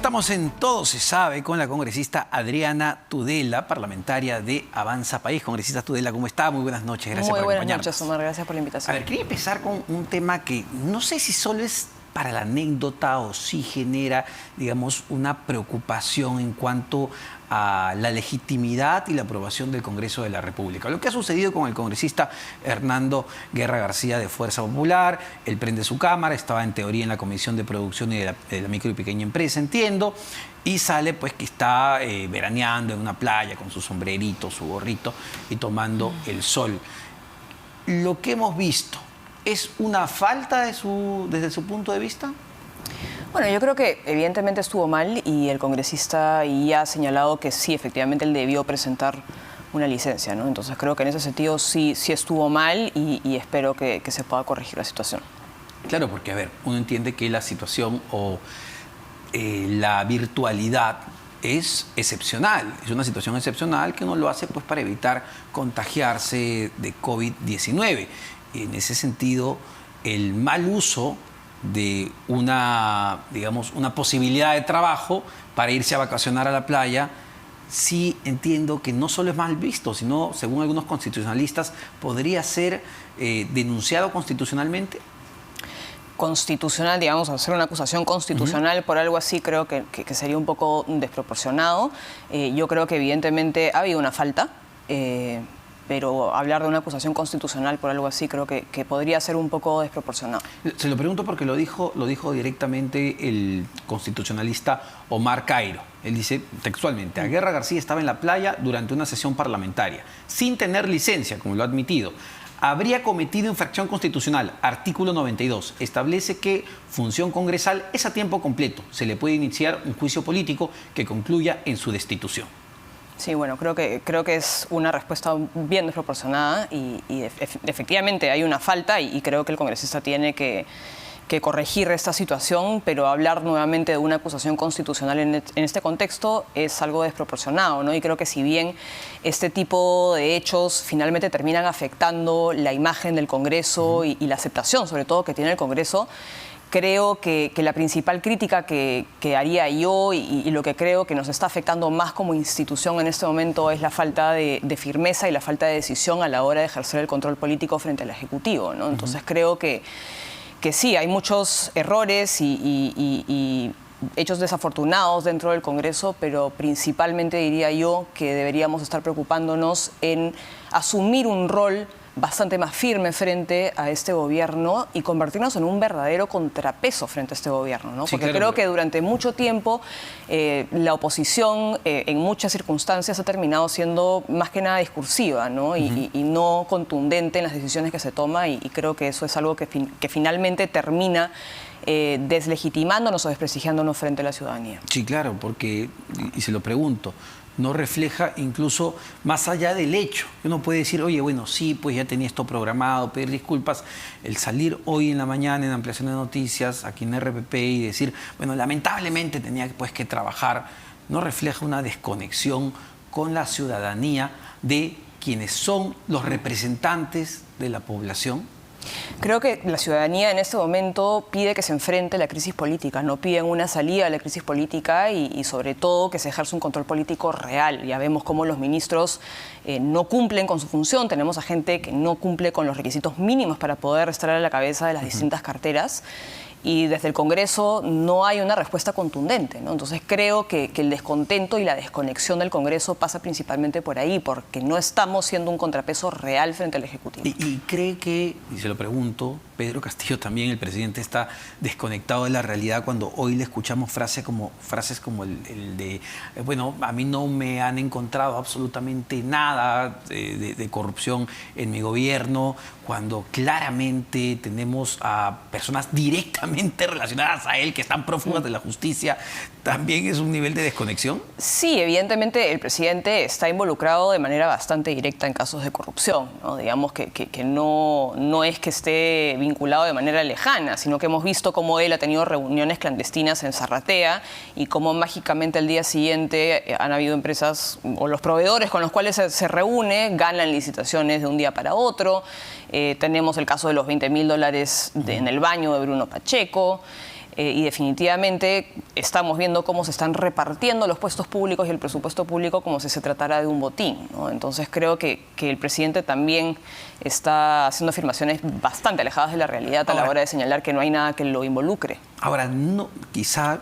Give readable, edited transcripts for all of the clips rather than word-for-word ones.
Estamos en Todo se sabe con la congresista Adriana Tudela, parlamentaria de Avanza País. Congresista Tudela, ¿cómo está? Muy buenas noches, gracias por acompañarnos. Muy buenas noches, Omar, gracias por la invitación. A ver, quería empezar con un tema que no sé si solo es para la anécdota o si genera, digamos, una preocupación en cuanto a la legitimidad y la aprobación del Congreso de la República. Lo que ha sucedido con el congresista Hernando Guerra García de Fuerza Popular, él prende su cámara, estaba en teoría en la Comisión de Producción y de la Micro y Pequeña Empresa, entiendo, y sale pues que está veraneando en una playa con su sombrerito, su gorrito y tomando el sol. Lo que hemos visto, ¿es una falta desde su punto de vista? Bueno, yo creo que evidentemente estuvo mal y el congresista ya ha señalado que sí, efectivamente él debió presentar una licencia, ¿no? Entonces creo que en ese sentido sí estuvo mal y espero que se pueda corregir la situación. Claro, porque a ver, uno entiende que la situación o la virtualidad es excepcional, es una situación excepcional que uno lo hace pues para evitar contagiarse de COVID-19. En ese sentido, el mal uso de una posibilidad de trabajo para irse a vacacionar a la playa, sí entiendo que no solo es mal visto, sino, según algunos constitucionalistas, podría ser denunciado constitucionalmente. Constitucional, digamos, hacer una acusación constitucional por algo así creo que sería un poco desproporcionado. Yo creo que evidentemente ha habido una falta, pero hablar de una acusación constitucional por algo así creo que podría ser un poco desproporcionado. Se lo pregunto porque lo dijo directamente el constitucionalista Omar Cairo. Él dice textualmente, a Guerra García estaba en la playa durante una sesión parlamentaria, sin tener licencia, como lo ha admitido. Habría cometido infracción constitucional. Artículo 92 establece que función congresal es a tiempo completo. Se le puede iniciar un juicio político que concluya en su destitución. Sí, bueno, creo que es una respuesta bien desproporcionada y efectivamente hay una falta y creo que el congresista tiene que corregir esta situación, pero hablar nuevamente de una acusación constitucional en este contexto es algo desproporcionado, ¿no? Y creo que si bien este tipo de hechos finalmente terminan afectando la imagen del Congreso y la aceptación, sobre todo, que tiene el Congreso, creo que la principal crítica que haría yo y lo que creo que nos está afectando más como institución en este momento es la falta de firmeza y la falta de decisión a la hora de ejercer el control político frente al Ejecutivo, ¿no? Entonces creo que sí, hay muchos errores y hechos desafortunados dentro del Congreso, pero principalmente diría yo que deberíamos estar preocupándonos en asumir un rol bastante más firme frente a este gobierno y convertirnos en un verdadero contrapeso frente a este gobierno, ¿no? Porque creo que durante mucho tiempo la oposición en muchas circunstancias ha terminado siendo más que nada discursiva, ¿no? Y no contundente en las decisiones que se toma y creo que eso es algo que finalmente termina deslegitimándonos o desprestigiándonos frente a la ciudadanía. Sí, claro, porque, y se lo pregunto, no refleja incluso más allá del hecho. Uno puede decir, oye, bueno, sí, pues ya tenía esto programado, pedir disculpas. El salir hoy en la mañana en Ampliación de Noticias, aquí en RPP, y decir, bueno, lamentablemente tenía pues que trabajar, no refleja una desconexión con la ciudadanía de quienes son los representantes de la población. Creo que la ciudadanía en este momento pide que se enfrente a la crisis política, no piden una salida a la crisis política y sobre todo que se ejerza un control político real. Ya vemos cómo los ministros no cumplen con su función, tenemos a gente que no cumple con los requisitos mínimos para poder estar a la cabeza de las distintas carteras. Y desde el Congreso no hay una respuesta contundente, ¿no? Entonces creo que el descontento y la desconexión del Congreso pasa principalmente por ahí, porque no estamos siendo un contrapeso real frente al Ejecutivo. ¿Y cree que, y se lo pregunto, Pedro Castillo también, el presidente, está desconectado de la realidad cuando hoy le escuchamos frases como el de, bueno, a mí no me han encontrado absolutamente nada de corrupción en mi gobierno, cuando claramente tenemos a personas directamente relacionadas a él que están prófugas de la justicia? ¿También es un nivel de desconexión? Sí, evidentemente el presidente está involucrado de manera bastante directa en casos de corrupción, ¿no? Digamos que no es que esté vinculado de manera lejana, sino que hemos visto cómo él ha tenido reuniones clandestinas en Zarratea y cómo mágicamente al día siguiente han habido empresas o los proveedores con los cuales se reúne ganan licitaciones de un día para otro. Tenemos el caso de los $20.000 en el baño de Bruno Pacheco. y definitivamente estamos viendo cómo se están repartiendo los puestos públicos y el presupuesto público como si se tratara de un botín, ¿no? Entonces creo que el presidente también está haciendo afirmaciones bastante alejadas de la realidad a la hora de señalar que no hay nada que lo involucre. Ahora, no, quizá,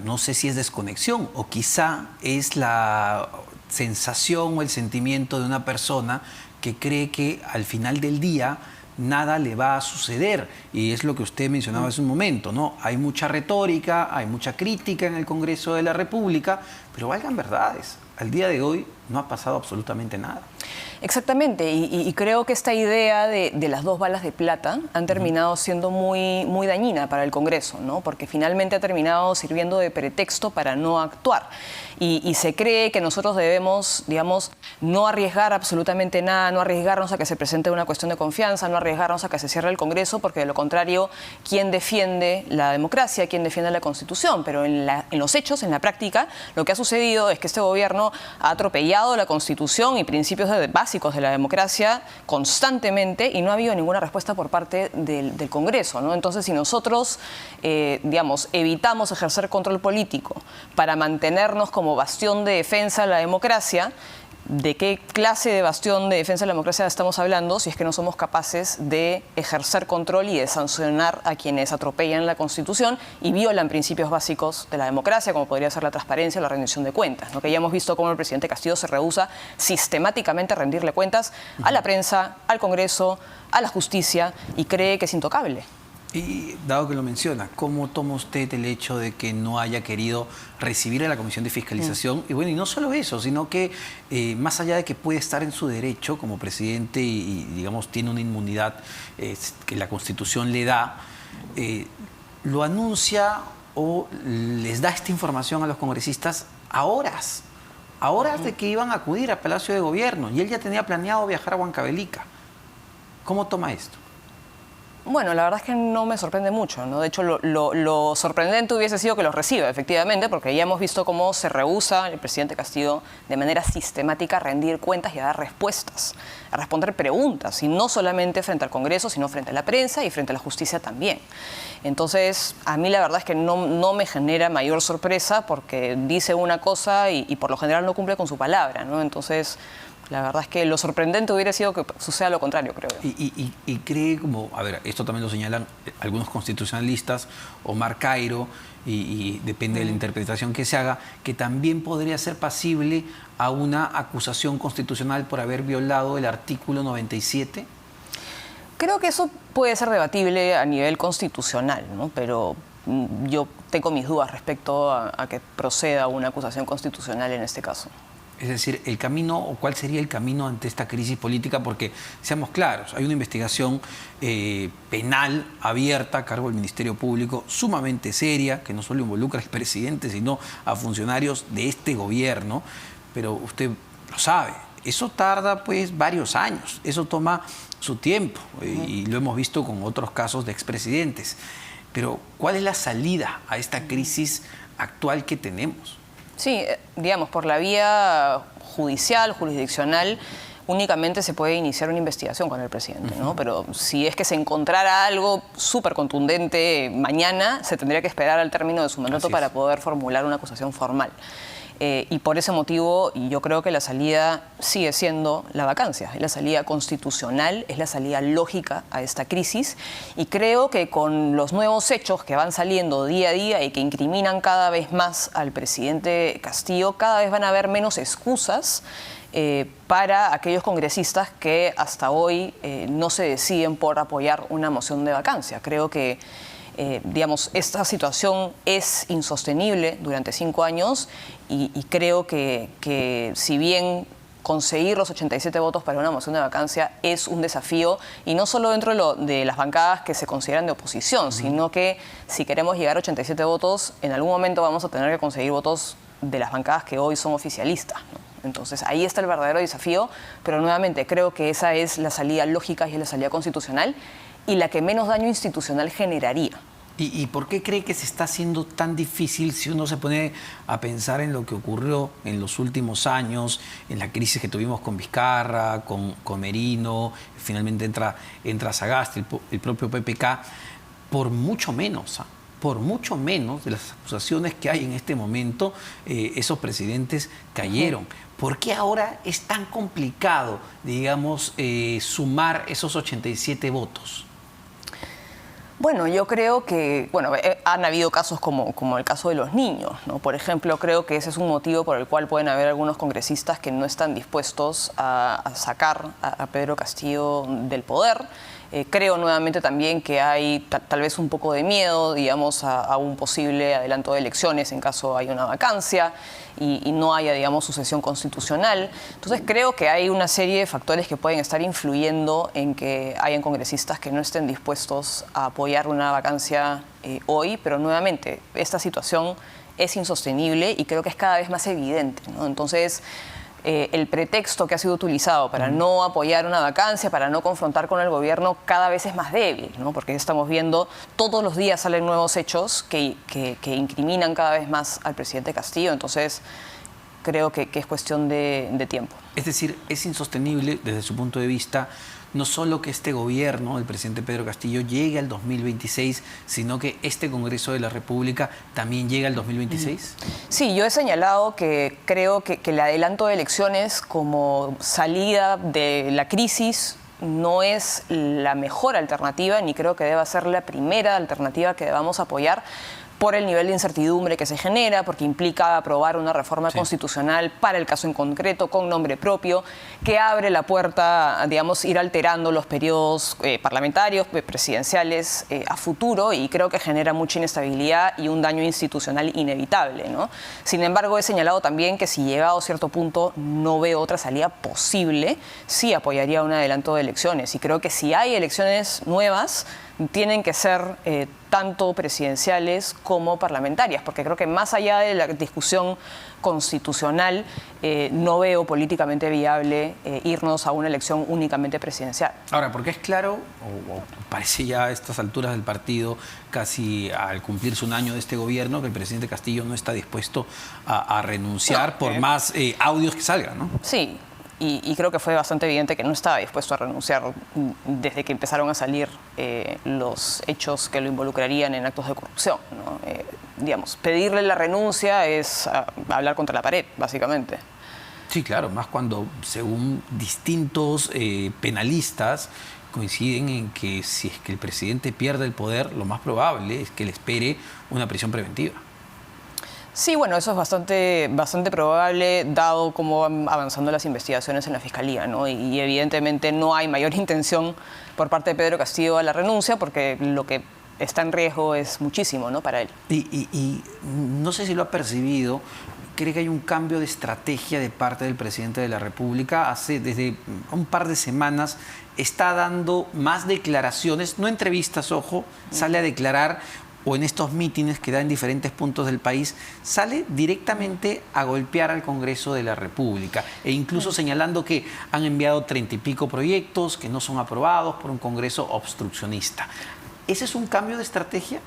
no sé si es desconexión o quizá es la sensación o el sentimiento de una persona que cree que al final del día nada le va a suceder. Y es lo que usted mencionaba hace un momento, ¿no? Hay mucha retórica, hay mucha crítica en el Congreso de la República, pero valgan verdades. Al día de hoy no ha pasado absolutamente nada. Exactamente, y creo que esta idea de las 2 balas de plata han terminado siendo muy dañina para el Congreso, ¿no? Porque finalmente ha terminado sirviendo de pretexto para no actuar. Y se cree que nosotros debemos, digamos, no arriesgar absolutamente nada, no arriesgarnos a que se presente una cuestión de confianza, no arriesgarnos a que se cierre el Congreso, porque de lo contrario, ¿quién defiende la democracia? ¿Quién defiende la Constitución? Pero en los hechos, en la práctica, lo que ha sucedido es que este gobierno ha atropellado la Constitución y principios básicos de la democracia constantemente y no ha habido ninguna respuesta por parte del Congreso, ¿no? Entonces, si nosotros, digamos, evitamos ejercer control político para mantenernos como bastión de defensa de la democracia, ¿de qué clase de bastión de defensa de la democracia estamos hablando si es que no somos capaces de ejercer control y de sancionar a quienes atropellan la Constitución y violan principios básicos de la democracia, como podría ser la transparencia o la rendición de cuentas, ¿no? Que ya hemos visto cómo el presidente Castillo se rehúsa sistemáticamente a rendirle cuentas a la prensa, al Congreso, a la justicia y cree que es intocable. Y dado que lo menciona, ¿cómo toma usted el hecho de que no haya querido recibir a la Comisión de Fiscalización? Y bueno, y no solo eso, sino que más allá de que puede estar en su derecho como presidente y digamos, tiene una inmunidad que la Constitución le da, lo anuncia o les da esta información a los congresistas a horas de que iban a acudir al Palacio de Gobierno, y él ya tenía planeado viajar a Huancavelica. ¿Cómo toma esto? Bueno, la verdad es que no me sorprende mucho, ¿no? De hecho, lo sorprendente hubiese sido que los reciba, efectivamente, porque ya hemos visto cómo se rehúsa el presidente Castillo de manera sistemática a rendir cuentas y a dar respuestas, a responder preguntas, y no solamente frente al Congreso, sino frente a la prensa y frente a la justicia también. Entonces, a mí la verdad es que no me genera mayor sorpresa porque dice una cosa y por lo general no cumple con su palabra, ¿no? Entonces, la verdad es que lo sorprendente hubiera sido que suceda lo contrario, creo yo. Y cree como, a ver, esto también lo señalan algunos constitucionalistas, Omar Cairo, y depende de la interpretación que se haga, que también podría ser pasible a una acusación constitucional por haber violado el artículo 97. Creo que eso puede ser debatible a nivel constitucional, ¿no? Pero yo tengo mis dudas respecto a que proceda una acusación constitucional en este caso. Es decir, el camino, o cuál sería el camino ante esta crisis política, porque seamos claros, hay una investigación penal abierta a cargo del Ministerio Público, sumamente seria, que no solo involucra al presidente, sino a funcionarios de este gobierno, pero usted lo sabe, eso tarda pues varios años, eso toma su tiempo, y lo hemos visto con otros casos de expresidentes. Pero, ¿cuál es la salida a esta crisis actual que tenemos? Sí, digamos, por la vía judicial, jurisdiccional, únicamente se puede iniciar una investigación con el presidente, ¿no? Pero si es que se encontrara algo súper contundente mañana, se tendría que esperar al término de su mandato para poder formular una acusación formal. Y por ese motivo, yo creo que la salida sigue siendo la vacancia. Es la salida constitucional, es la salida lógica a esta crisis. Y creo que con los nuevos hechos que van saliendo día a día y que incriminan cada vez más al presidente Castillo, cada vez van a haber menos excusas para aquellos congresistas que hasta hoy no se deciden por apoyar una moción de vacancia. Creo que digamos, esta situación es insostenible durante 5 años y creo que si bien conseguir los 87 votos para una moción de vacancia es un desafío, y no solo dentro de las bancadas que se consideran de oposición, sino que si queremos llegar a 87 votos, en algún momento vamos a tener que conseguir votos de las bancadas que hoy son oficialistas, ¿no? Entonces ahí está el verdadero desafío, pero nuevamente creo que esa es la salida lógica y es la salida constitucional y la que menos daño institucional generaría. ¿Y por qué cree que se está haciendo tan difícil si uno se pone a pensar en lo que ocurrió en los últimos años, en la crisis que tuvimos con Vizcarra, con Merino, finalmente entra Sagasti, el propio PPK, por mucho menos? por mucho menos de las acusaciones que hay en este momento, esos presidentes cayeron. ¿Por qué ahora es tan complicado, digamos, sumar esos 87 votos? Bueno, yo creo que han habido casos como el caso de los niños, ¿no? Por ejemplo, creo que ese es un motivo por el cual pueden haber algunos congresistas que no están dispuestos a sacar a Pedro Castillo del poder. Creo nuevamente también que hay tal vez un poco de miedo, digamos, a un posible adelanto de elecciones en caso haya una vacancia y no haya, digamos, sucesión constitucional. Entonces creo que hay una serie de factores que pueden estar influyendo en que hayan congresistas que no estén dispuestos a apoyar una vacancia hoy, pero nuevamente esta situación es insostenible y creo que es cada vez más evidente, ¿no? Entonces, el pretexto que ha sido utilizado para no apoyar una vacancia, para no confrontar con el gobierno, cada vez es más débil, ¿no? Porque estamos viendo, todos los días salen nuevos hechos que incriminan cada vez más al presidente Castillo. Entonces, creo que es cuestión de tiempo. Es decir, es insostenible desde su punto de vista no solo que este gobierno, el presidente Pedro Castillo, llegue al 2026, sino que este Congreso de la República también llega al 2026. Sí, yo he señalado que creo que el adelanto de elecciones como salida de la crisis no es la mejor alternativa, ni creo que deba ser la primera alternativa que debamos apoyar, por el nivel de incertidumbre que se genera, porque implica aprobar una reforma constitucional para el caso en concreto, con nombre propio, que abre la puerta a, digamos, ir alterando los periodos parlamentarios, presidenciales a futuro, y creo que genera mucha inestabilidad y un daño institucional inevitable, ¿no? Sin embargo, he señalado también que si llegado a cierto punto no veo otra salida posible, sí apoyaría un adelanto de elecciones, y creo que si hay elecciones nuevas, tienen que ser tanto presidenciales como parlamentarias, porque creo que más allá de la discusión constitucional, no veo políticamente viable irnos a una elección únicamente presidencial. Ahora, porque es claro, o parece ya a estas alturas del partido, casi al cumplirse un año de este gobierno, que el presidente Castillo no está dispuesto a renunciar por más audios que salgan, ¿no? Sí. Y creo que fue bastante evidente que no estaba dispuesto a renunciar desde que empezaron a salir los hechos que lo involucrarían en actos de corrupción, ¿no? Digamos, pedirle la renuncia es hablar contra la pared, básicamente. Sí, claro, más cuando, según distintos penalistas, coinciden en que si es que el presidente pierde el poder, lo más probable es que le espere una prisión preventiva. Sí, bueno, eso es bastante probable, dado cómo van avanzando las investigaciones en la Fiscalía, ¿no? Y evidentemente no hay mayor intención por parte de Pedro Castillo a la renuncia, porque lo que está en riesgo es muchísimo, ¿no?, para él. Y no sé si lo ha percibido, cree que hay un cambio de estrategia de parte del presidente de la República. Desde un par de semanas está dando más declaraciones, no entrevistas, ojo, sale a declarar, o en estos mítines que da en diferentes puntos del país, sale directamente a golpear al Congreso de la República, e incluso señalando que han enviado 30 y pico proyectos que no son aprobados por un Congreso obstruccionista. ¿Ese es un cambio de estrategia?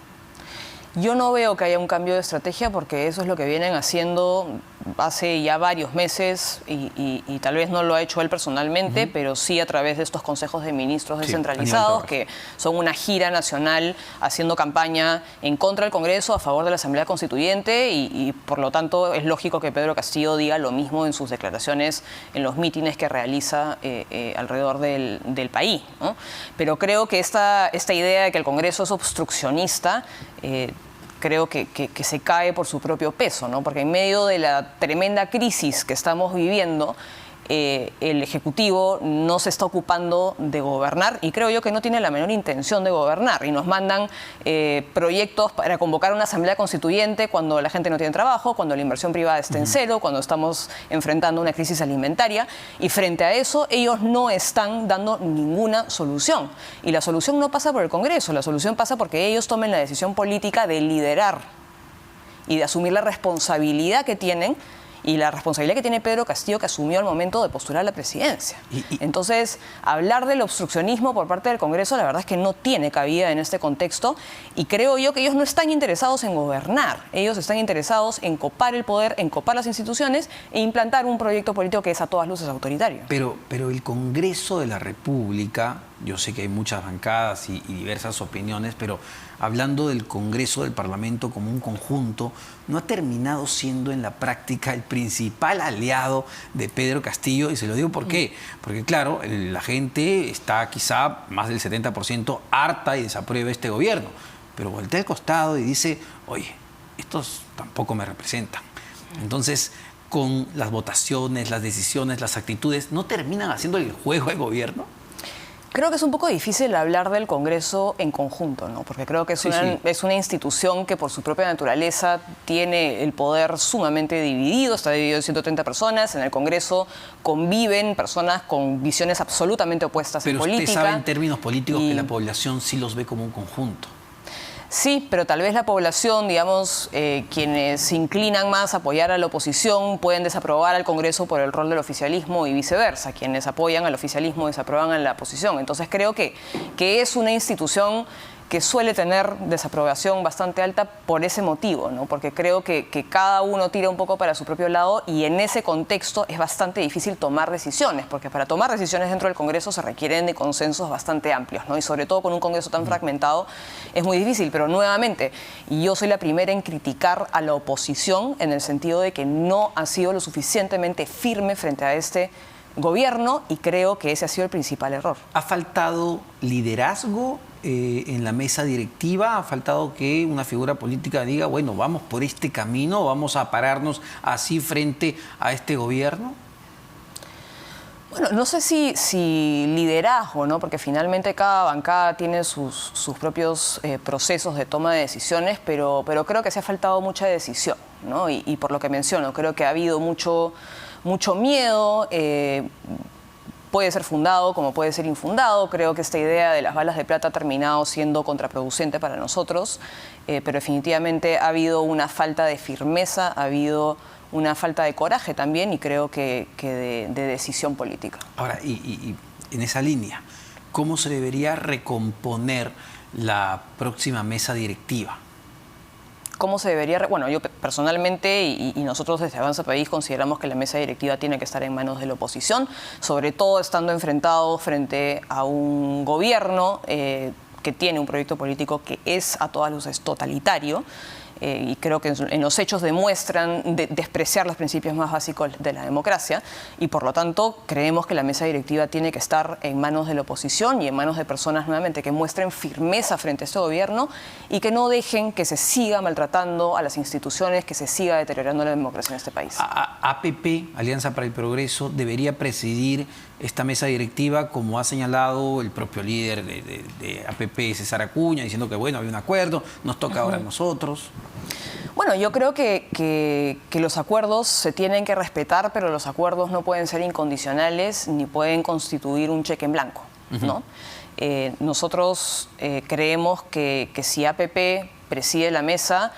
Yo no veo que haya un cambio de estrategia, porque eso es lo que vienen haciendo hace ya varios meses y tal vez no lo ha hecho él personalmente, pero sí a través de estos consejos de ministros descentralizados, que son una gira nacional haciendo campaña en contra del Congreso, a favor de la Asamblea Constituyente, y por lo tanto es lógico que Pedro Castillo diga lo mismo en sus declaraciones en los mítines que realiza alrededor del país, ¿no? Pero creo que esta idea de que el Congreso es obstruccionista creo que se cae por su propio peso, ¿no? Porque en medio de la tremenda crisis que estamos viviendo, el Ejecutivo no se está ocupando de gobernar, y creo yo que no tiene la menor intención de gobernar, y nos mandan proyectos para convocar una asamblea constituyente cuando la gente no tiene trabajo, cuando la inversión privada está en cero, cuando estamos enfrentando una crisis alimentaria, y frente a eso ellos no están dando ninguna solución. Y la solución no pasa por el Congreso, la solución pasa porque ellos tomen la decisión política de liderar y de asumir la responsabilidad que tienen, y la responsabilidad que tiene Pedro Castillo, que asumió al momento de postular a la presidencia. Entonces, hablar del obstruccionismo por parte del Congreso, la verdad es que no tiene cabida en este contexto, y creo yo que ellos no están interesados en gobernar, ellos están interesados en copar el poder, en copar las instituciones e implantar un proyecto político que es a todas luces autoritario. Pero el Congreso de la República, Yo sé que hay muchas bancadas y diversas opiniones, pero hablando del Congreso, del Parlamento como un conjunto, no ha terminado siendo en la práctica el principal aliado de Pedro Castillo. Y se lo digo por qué. Porque claro, la gente está quizá más del 70% harta y desaprueba este gobierno. Pero voltea al costado y dice, oye, estos tampoco me representan. Entonces, con las votaciones, las decisiones, las actitudes, ¿no terminan haciendo el juego al gobierno? Creo que es un poco difícil hablar del Congreso en conjunto, ¿no? Porque creo que es una institución que por su propia naturaleza tiene el poder sumamente dividido, está dividido en 130 personas, en el Congreso conviven personas con visiones absolutamente opuestas en política. Pero usted sabe en términos políticos que la población sí los ve como un conjunto. Sí, pero tal vez la población, digamos, quienes se inclinan más a apoyar a la oposición pueden desaprobar al Congreso por el rol del oficialismo y viceversa. Quienes apoyan al oficialismo desaprueban a la oposición. Entonces creo que es una institución que suele tener desaprobación bastante alta por ese motivo, ¿no? Porque creo que cada uno tira un poco para su propio lado y en ese contexto es bastante difícil tomar decisiones, porque para tomar decisiones dentro del Congreso se requieren de consensos bastante amplios, ¿no? Y sobre todo con un Congreso tan fragmentado es muy difícil, pero nuevamente, yo soy la primera en criticar a la oposición en el sentido de que no ha sido lo suficientemente firme frente a este gobierno y creo que ese ha sido el principal error. ¿Ha faltado liderazgo en la mesa directiva? ¿Ha faltado que una figura política diga, bueno, vamos por este camino, vamos a pararnos así frente a este gobierno? Bueno, no sé si liderazgo, ¿no? Porque finalmente cada bancada tiene sus propios procesos de toma de decisiones, pero creo que se ha faltado mucha decisión, ¿no? Y por lo que menciono, creo que ha habido mucho miedo. Puede ser fundado como puede ser infundado. Creo que esta idea de las balas de plata ha terminado siendo contraproducente para nosotros, pero definitivamente ha habido una falta de firmeza, ha habido una falta de coraje también y creo que de decisión política. Ahora, y en esa línea, ¿cómo se debería recomponer la próxima mesa directiva? ¿Cómo se debería? Bueno, yo personalmente y nosotros desde Avanza País consideramos que la mesa directiva tiene que estar en manos de la oposición, sobre todo estando enfrentado frente a un gobierno que tiene un proyecto político que es a todas luces totalitario. Y creo que en los hechos demuestran despreciar los principios más básicos de la democracia y por lo tanto creemos que la mesa directiva tiene que estar en manos de la oposición y en manos de personas nuevamente que muestren firmeza frente a este gobierno y que no dejen que se siga maltratando a las instituciones, que se siga deteriorando la democracia en este país. APP, Alianza para el Progreso, debería presidir esta mesa directiva, como ha señalado el propio líder de APP, César Acuña, diciendo que bueno, había un acuerdo, nos toca ahora a nosotros. Bueno, yo creo que los acuerdos se tienen que respetar, pero los acuerdos no pueden ser incondicionales ni pueden constituir un cheque en blanco, ¿no? Nosotros creemos que si APP preside la mesa,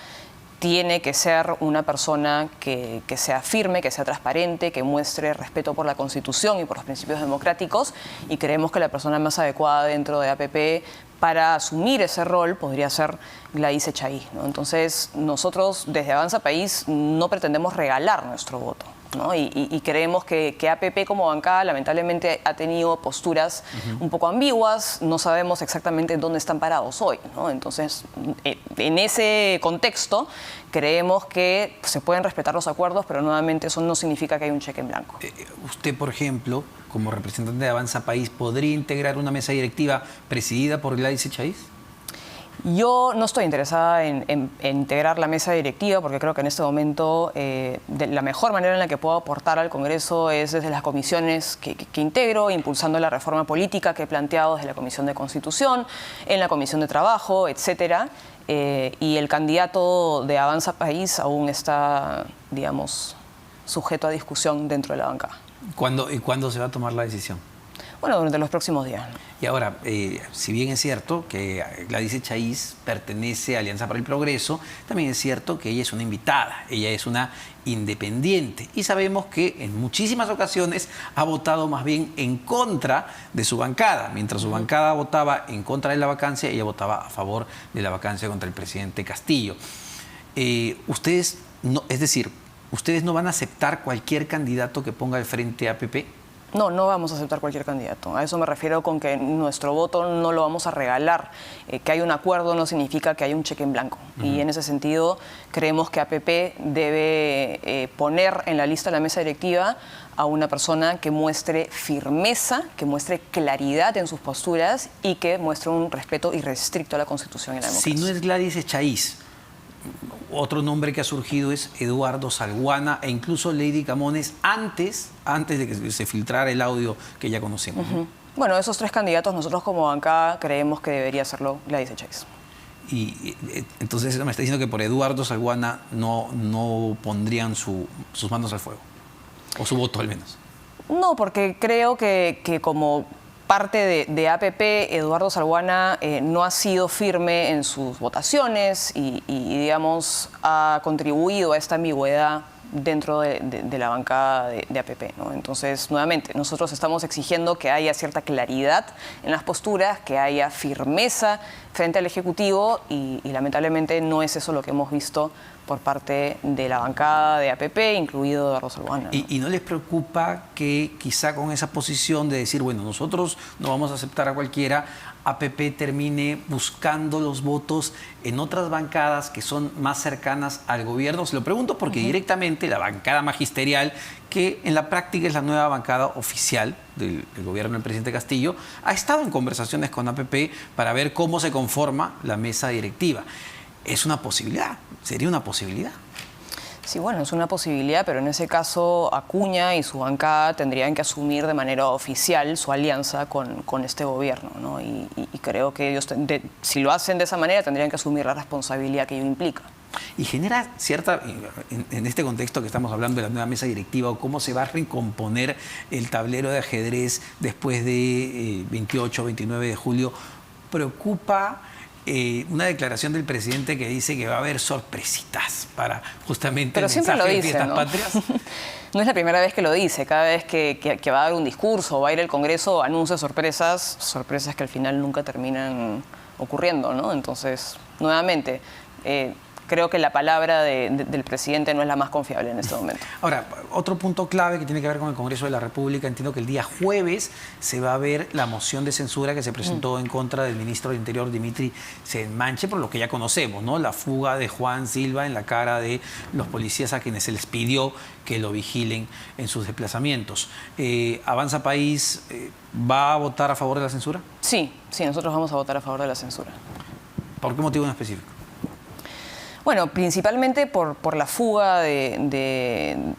tiene que ser una persona que sea firme, que sea transparente, que muestre respeto por la Constitución y por los principios democráticos y creemos que la persona más adecuada dentro de APP para asumir ese rol podría ser Gladys Echaíz, ¿no? Entonces, nosotros desde Avanza País no pretendemos regalar nuestro voto, ¿no? Y creemos que APP como bancada lamentablemente ha tenido posturas un poco ambiguas, no sabemos exactamente dónde están parados hoy, ¿no? Entonces, en ese contexto, creemos que se pueden respetar los acuerdos, pero nuevamente eso no significa que hay un cheque en blanco. Usted, por ejemplo, como representante de Avanza País, ¿podría integrar una mesa directiva presidida por Gladys Echaíz? Yo no estoy interesada en integrar la mesa directiva porque creo que en este momento la mejor manera en la que puedo aportar al Congreso es desde las comisiones que integro, impulsando la reforma política que he planteado desde la Comisión de Constitución, en la Comisión de Trabajo, etcétera. Y el candidato de Avanza País aún está, digamos, sujeto a discusión dentro de la bancada. ¿Y cuándo se va a tomar la decisión? Bueno, durante los próximos días. Y ahora, si bien es cierto que Gladys Echaíz pertenece a Alianza para el Progreso, también es cierto que ella es una invitada, ella es una independiente. Y sabemos que en muchísimas ocasiones ha votado más bien en contra de su bancada. Mientras su bancada votaba en contra de la vacancia, ella votaba a favor de la vacancia contra el presidente Castillo. ¿Ustedes no van a aceptar cualquier candidato que ponga al frente a APP? No, no vamos a aceptar cualquier candidato. A eso me refiero con que nuestro voto no lo vamos a regalar. Que hay un acuerdo no significa que hay un cheque en blanco. Y en ese sentido creemos que APP debe poner en la lista de la mesa directiva a una persona que muestre firmeza, que muestre claridad en sus posturas y que muestre un respeto irrestricto a la Constitución y a la democracia. Si no es Gladys Echaíz, otro nombre que ha surgido es Eduardo Salguana e incluso Lady Camones antes de que se filtrara el audio que ya conocemos. ¿No? Bueno, esos tres candidatos nosotros como bancada creemos que debería hacerlo Gladys Echaíz. Y entonces me está diciendo que por Eduardo Salguana no pondrían sus manos al fuego, o su voto al menos. No, porque creo que como parte de APP, Eduardo Salguana no ha sido firme en sus votaciones y digamos, ha contribuido a esta ambigüedad dentro de la bancada de APP, ¿no? Entonces, nuevamente, nosotros estamos exigiendo que haya cierta claridad en las posturas, que haya firmeza frente al Ejecutivo y lamentablemente no es eso lo que hemos visto por parte de la bancada de APP, incluido Eduardo Salguana, ¿no? ¿Y no les preocupa que quizá con esa posición de decir, bueno, nosotros no vamos a aceptar a cualquiera, APP termine buscando los votos en otras bancadas que son más cercanas al gobierno? Se lo pregunto porque directamente la bancada magisterial, que en la práctica es la nueva bancada oficial del gobierno del presidente Castillo, ha estado en conversaciones con APP para ver cómo se conforma la mesa directiva. Es una posibilidad, sería una posibilidad. Sí, bueno, es una posibilidad, pero en ese caso Acuña y su bancada tendrían que asumir de manera oficial su alianza con este gobierno, ¿no? Y creo que ellos, si lo hacen de esa manera, tendrían que asumir la responsabilidad que ello implica. Y genera cierta, en este contexto que estamos hablando de la nueva mesa directiva, o cómo se va a recomponer el tablero de ajedrez después de 28 o 29 de julio, preocupa una declaración del presidente que dice que va a haber sorpresitas para justamente pero el siempre mensaje lo de dice, fiestas ¿no? patrias. No es la primera vez que lo dice. Cada vez que va a dar un discurso o va a ir al Congreso, anuncia sorpresas que al final nunca terminan ocurriendo, ¿no? Entonces, nuevamente, creo que la palabra del presidente no es la más confiable en este momento. Ahora, otro punto clave que tiene que ver con el Congreso de la República, entiendo que el día jueves se va a ver la moción de censura que se presentó en contra del ministro del Interior, Dimitri Sedmanche, por lo que ya conocemos, ¿no? La fuga de Juan Silva en la cara de los policías a quienes se les pidió que lo vigilen en sus desplazamientos. ¿Avanza País va a votar a favor de la censura? Sí, nosotros vamos a votar a favor de la censura. ¿Por qué motivo en específico? Bueno, principalmente por la fuga del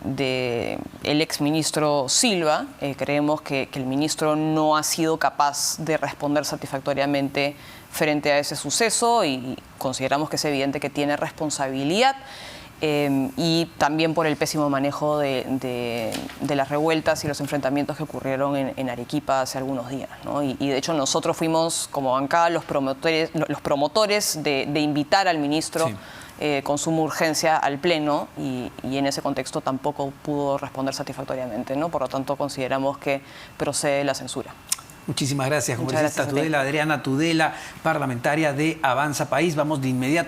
exministro Silva. Creemos que el ministro no ha sido capaz de responder satisfactoriamente frente a ese suceso y consideramos que es evidente que tiene responsabilidad. Y también por el pésimo manejo de las revueltas y los enfrentamientos que ocurrieron en Arequipa hace algunos días, ¿no? Y de hecho nosotros fuimos como bancada los promotores de invitar al ministro. Sí. Con suma urgencia al Pleno y en ese contexto tampoco pudo responder satisfactoriamente, ¿no? Por lo tanto, consideramos que procede la censura. Muchísimas gracias, congresista Tudela, Adriana Tudela, parlamentaria de Avanza País. Vamos de inmediato